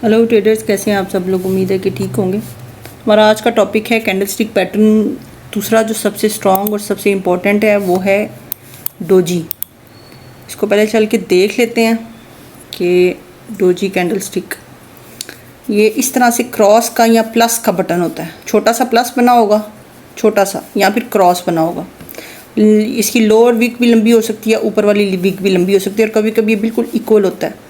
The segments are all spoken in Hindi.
हेलो ट्रेडर्स, कैसे हैं आप सब लोग। उम्मीद है कि ठीक होंगे। हमारा आज का टॉपिक है कैंडलस्टिक पैटर्न। दूसरा जो सबसे स्ट्रॉन्ग और सबसे इम्पोर्टेंट है वो है डोजी। इसको पहले चल के देख लेते हैं कि डोजी कैंडलस्टिक ये इस तरह से क्रॉस का या प्लस का बटन होता है। छोटा सा प्लस बना होगा, छोटा सा, या फिर क्रॉस बना होगा। इसकी लोअर विक भी लंबी हो सकती है, ऊपर वाली विक भी लंबी हो सकती है, और कभी कभी ये बिल्कुल इक्वल होता है।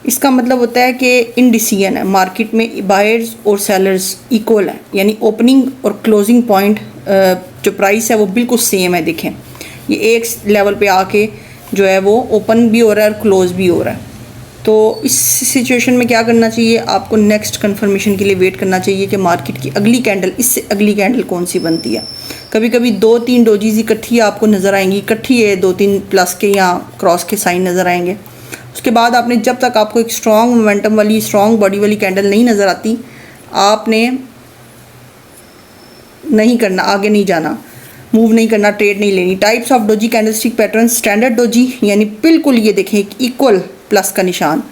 इसका मतलब होता है कि इंडिसीजन है, मार्केट में बायर्स और सेलर्स इक्वल है, यानी ओपनिंग और क्लोजिंग पॉइंट जो प्राइस है वो बिल्कुल सेम है। देखें, ये एक लेवल पे आके जो है वो ओपन भी हो रहा है और क्लोज भी हो रहा है। तो इस सिचुएशन में क्या करना चाहिए, आपको नेक्स्ट कंफर्मेशन के लिए वेट करना चाहिए कि मार्केट की अगली कैंडल, इससे अगली कैंडल कौन सी बनती है। कभी कभी 2-3 डोजीज इकट्ठी आपको नज़र आएंगी, इकट्ठी है 2-3 प्लस के या क्रॉस के साइन नज़र आएंगे। उसके बाद आपने, जब तक आपको एक स्ट्रॉन्ग मोमेंटम वाली, स्ट्रॉन्ग बॉडी वाली कैंडल नहीं नज़र आती, आपने नहीं करना, आगे नहीं जाना, मूव नहीं करना, ट्रेड नहीं लेनी। Types of doji candlestick pattern, standard doji यानी बिल्कुल ये देखें एक इक्वल प्लस का निशान।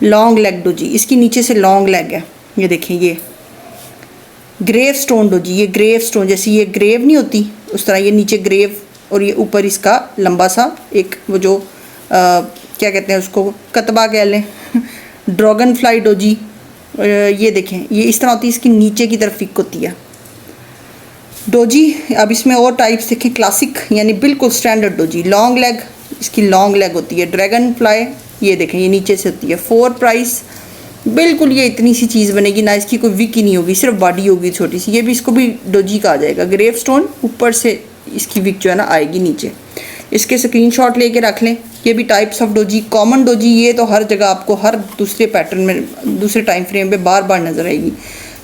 लॉन्ग लेग डोजी, इसकी नीचे से लॉन्ग लेग है, ये देखें। ये ग्रेव स्टोन डोजी, ये ग्रेव स्टोन, जैसी ये ग्रेव नहीं होती उस तरह ये नीचे ग्रेव और ये ऊपर इसका लंबा सा एक वो जो क्या कहते हैं उसको, कतबा कह लें। ड्रैगन फ्लाई डोजी, ये देखें, ये इस तरह होती है, इसकी नीचे की तरफ फिक होती है डोजी। अब इसमें और टाइप्स देखें, क्लासिक यानी बिल्कुल स्टैंडर्ड डोजी, लॉन्ग लेग, इसकी लॉन्ग लेग होती है। ड्रैगन फ्लाई, ये देखें, ये नीचे से होती है। 4 प्राइस, बिल्कुल ये इतनी सी चीज़ बनेगी ना, इसकी कोई विक ही नहीं होगी, सिर्फ बॉडी होगी छोटी सी। ये भी, इसको भी डोजी कहा जाएगा। ग्रेव स्टोन, ऊपर से इसकी विक जो है ना आएगी नीचे। इसके स्क्रीनशॉट लेके रख लें। ये भी types of doji. Common doji, ये तो हर जगह आपको हर दूसरे पैटर्न में, दूसरे टाइम फ्रेम पे बार बार नज़र आएगी।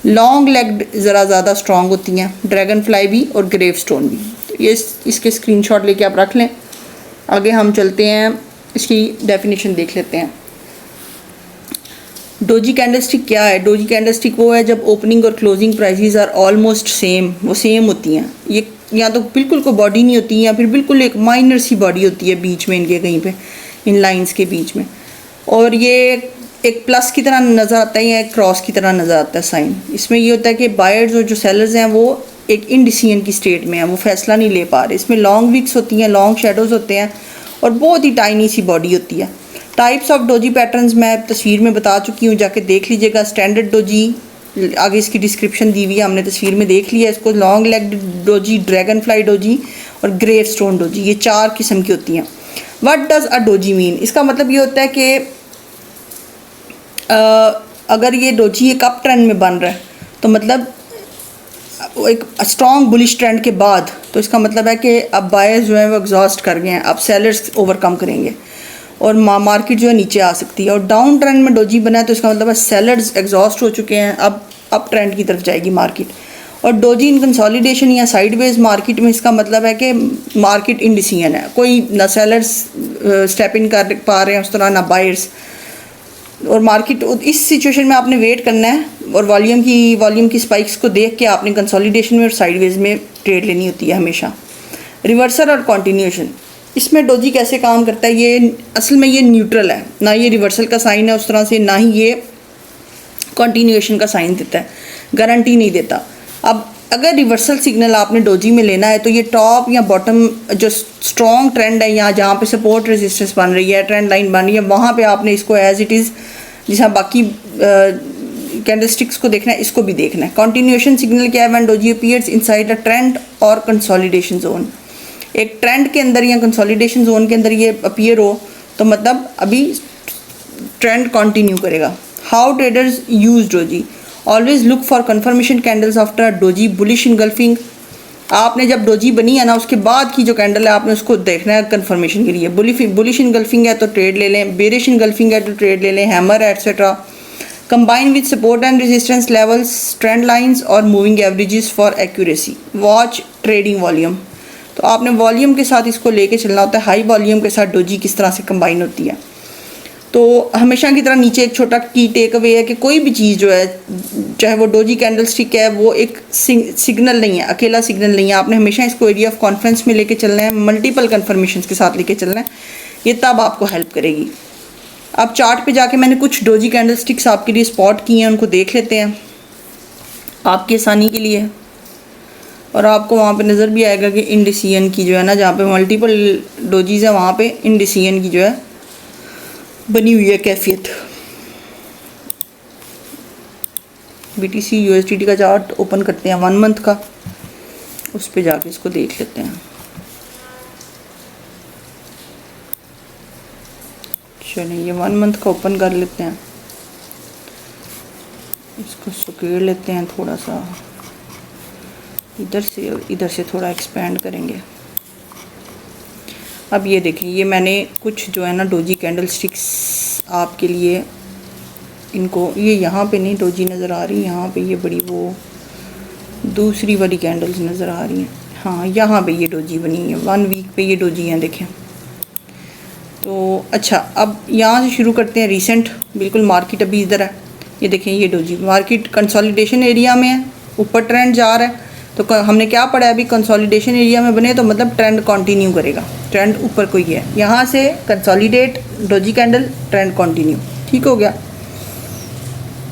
लॉन्ग लेग ज़रा ज़्यादा स्ट्रॉन्ग होती हैं, ड्रैगन फ्लाई भी और ग्रेव स्टोन भी। तो ये इसके स्क्रीनशॉट लेके आप रख लें। आगे हम चलते हैं, इसकी डेफिनेशन देख लेते हैं। डोजी कैंडलस्टिक क्या है? डोजी कैंडलस्टिक वो है जब ओपनिंग और closing prices are almost same, वो सेम होती हैं। ये या तो बिल्कुल कोई बॉडी नहीं होती, या फिर बिल्कुल एक माइनर सी बॉडी होती है बीच में, इनके कहीं पे, इन लाइंस के बीच में। और ये एक प्लस की तरह नज़र आता है या एक क्रॉस की तरह नज़र आता है साइन। इसमें ये होता है कि बायर्स और जो सेलर्स हैं वो एक इनडिसीजन की स्टेट में हैं, वो फैसला नहीं ले पा रहे। इसमें लॉन्ग विक्स होती हैं, लॉन्ग शेडोज़ होते हैं, और बहुत ही टाइनी सी बॉडी होती है। टाइप्स ऑफ डोजी पैटर्न्स मैं तस्वीर में बता चुकी हूँ, जाके देख लीजिएगा। स्टैंडर्ड डोजी, आगे इसकी डिस्क्रिप्शन दी हुई है, हमने तस्वीर में देख लिया इसको। Long leg doji, dragon fly doji और ग्रेव स्टोन डोजी, ये 4 किस्म की होती हैं। What does a doji mean? इसका मतलब ये होता है कि अगर ये डोजी एक अप ट्रेंड में बन रहा है तो मतलब एक स्ट्रॉन्ग बुलिश ट्रेंड के बाद, तो इसका मतलब है कि अब बायर्स जो है वो एग्जॉस्ट कर गए हैं, अब सेलर्स ओवरकम करेंगे और मार्केट जो है नीचे आ सकती है। और डाउन ट्रेंड में डोजी बना है तो इसका मतलब है सेलर्स एग्जॉस्ट हो चुके हैं, अब अप ट्रेंड की तरफ जाएगी मार्केट। और डोजी इन कंसोलिडेशन या साइडवेज मार्केट में, इसका मतलब है कि मार्केट इंडिसीजन है, कोई ना सेलर्स स्टेप इन कर पा रहे हैं उस तरह, ना बायर्स। और मार्केट, इस सिचुएशन में आपने वेट करना है और वॉल्यूम की स्पाइक्स को देख के आपने कंसोलिडेशन में और साइडवेज में ट्रेड लेनी होती है हमेशा। रिवर्सल और कॉन्टिन्यूएशन, इसमें डोजी कैसे काम करता है? ये असल में ये न्यूट्रल है, ना ये रिवर्सल का साइन है उस तरह से, ना ही ये कॉन्टिन्यूएशन का साइन देता है, गारंटी नहीं देता। अब अगर रिवर्सल सिग्नल आपने डोजी में लेना है तो ये टॉप या बॉटम जो स्ट्रॉन्ग ट्रेंड है, या जहाँ पे सपोर्ट रेजिस्टेंस बन रही है, ट्रेंड लाइन बन रही है, वहाँ पे आपने इसको एज इट इज़, जैसा बाकी कैंडलस्टिक्स को देखना है, इसको भी देखना है। कॉन्टिन्यूएशन सिग्नल क्या है? When doji appears inside a trend और कंसोलिडेशन जोन, एक ट्रेंड के अंदर या कंसोलिडेशन जोन के अंदर ये अपीयर हो तो मतलब अभी ट्रेंड कंटिन्यू करेगा। How traders use doji? Always look for confirmation candles after doji bullish engulfing. आपने जब डोजी बनी है ना, उसके बाद की जो कैंडल है आपने उसको देखना है कंफर्मेशन के लिए। बुलिश इनगल्फिंग है तो ट्रेड ले लें, बेरिश इनगल्फिंग है तो ट्रेड ले लें, हैमर है etcetera. Combine with support and resistance levels, trend lines और moving averages for accuracy. Watch trading volume, तो आपने वॉल्यूम के साथ इसको लेके चलना होता है। हाई वॉल्यूम के साथ डोजी किस तरह से कंबाइन होती है, तो हमेशा की तरह नीचे एक छोटा की टेक अवे है कि कोई भी चीज़ जो है, चाहे वो डोजी कैंडलस्टिक है, वो एक सिग्नल नहीं है, अकेला सिग्नल नहीं है। आपने हमेशा इसको एरिया ऑफ कॉन्फ्रेंस में लेके चलना है, मल्टीपल कन्फर्मेशन के साथ लेके चलना है, ये तब आपको हेल्प करेगी। अब चार्ट पे जाके मैंने कुछ डोजी कैंडल स्टिक्स आपके लिए स्पॉट किए हैं, उनको देख लेते हैं आपकी आसानी के लिए। और आपको वहाँ पे नज़र भी आएगा कि इंडिसियन की जो है ना, जहाँ पे मल्टीपल डोजीज़ है वहाँ पे इंडिसियन की जो है बनी हुई है कैफियत। BTC USDT का चार्ट ओपन करते हैं 1 मंथ का, उस पे जाके इसको देख लेते हैं। चलिए ये 1 मंथ का ओपन कर लेते हैं, इसको सुकेड़ लेते हैं थोड़ा सा इधर से और इधर से थोड़ा एक्सपेंड करेंगे। अब ये देखें, ये मैंने कुछ जो है ना डोजी कैंडल स्टिक्स आपके लिए, इनको ये यहाँ पे नहीं डोजी नज़र आ रही, यहाँ पे ये बड़ी वो दूसरी वाली कैंडल्स नज़र आ रही हैं। हाँ यहाँ पे ये डोजी बनी है, 1 वीक पे ये डोजी हैं देखें। तो अच्छा, अब यहाँ से शुरू करते हैं रिसेंट, बिल्कुल मार्केट अभी इधर है, ये देखें ये डोजी मार्केट कंसोलिडेशन एरिया में है, ऊपर ट्रेंड जा रहा है। तो हमने क्या पढ़ा है अभी, कंसोलिडेशन एरिया में बने तो मतलब ट्रेंड कंटिन्यू करेगा, ट्रेंड ऊपर कोई है, यहाँ से consolidate doji candle trend continue, ठीक हो गया।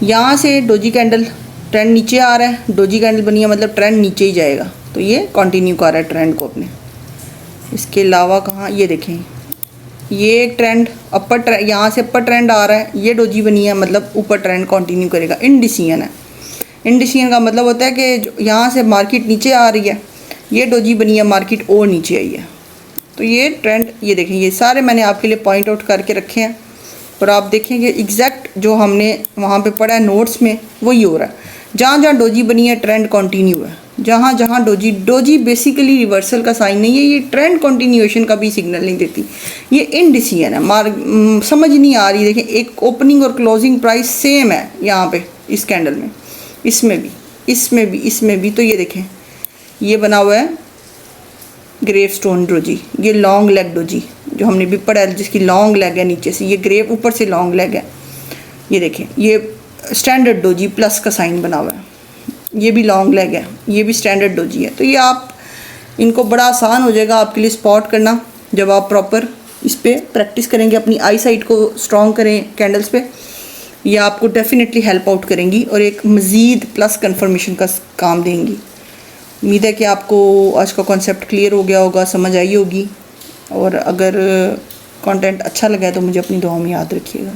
यहाँ से डोजी कैंडल ट्रेंड नीचे आ रहा है, डोजी कैंडल बनी है मतलब ट्रेंड नीचे ही जाएगा, तो ये कंटिन्यू कर रहा है ट्रेंड को अपने। इसके अलावा कहाँ, ये देखें ये एक ट्रेंड अपर ट्रेंड, यहाँ से अपर ट्रेंड आ रहा है, ये डोजी बनी है मतलब ऊपर ट्रेंड कंटिन्यू करेगा। इंडिसियन है, इंडिसियन का मतलब होता है कि यहाँ से मार्केट नीचे आ रही है, ये डोजी बनी है मार्केट और नीचे आई है, तो ये ट्रेंड, ये देखें ये सारे मैंने आपके लिए पॉइंट आउट करके रखे हैं। और आप देखेंगे एग्जैक्ट जो हमने वहाँ पे पढ़ा है नोट्स में वही हो रहा है। जहाँ जहाँ डोजी बनी है ट्रेंड कंटिन्यू है, जहाँ जहाँ डोजी बेसिकली रिवर्सल का साइन नहीं है, ये ट्रेंड कंटिन्यूएशन का भी सिग्नल नहीं देती, ये इंडिसियन है। समझ नहीं आ रही, देखें एक ओपनिंग और क्लोजिंग प्राइस सेम है यहाँ पे इस कैंडल में, इसमें भी, इसमें भी, इसमें भी। तो ये देखें ये बना हुआ है ग्रेव स्टोन डोजी, ये लॉन्ग लेग डोजी जो हमने भी पढ़ा है, जिसकी लॉन्ग लेग है नीचे से, ये ग्रेव ऊपर से लॉन्ग लेग है। ये देखें ये स्टैंडर्ड डोजी प्लस का साइन बना हुआ है, ये भी लॉन्ग लेग है, ये भी स्टैंडर्ड डोजी है। तो ये आप इनको बड़ा आसान हो जाएगा आपके लिए स्पॉट करना जब आप प्रॉपर इस पर प्रैक्टिस करेंगे, अपनी आई साइट को स्ट्रॉन्ग करें कैंडल्स पे, ये आपको डेफिनेटली हेल्प आउट करेंगी और एक मज़ीद प्लस कंफर्मेशन का काम देंगी। उम्मीद है कि आपको आज का कॉन्सेप्ट क्लियर हो गया होगा, समझ आई होगी, और अगर कंटेंट अच्छा लगा है तो मुझे अपनी दुआ में याद रखिएगा।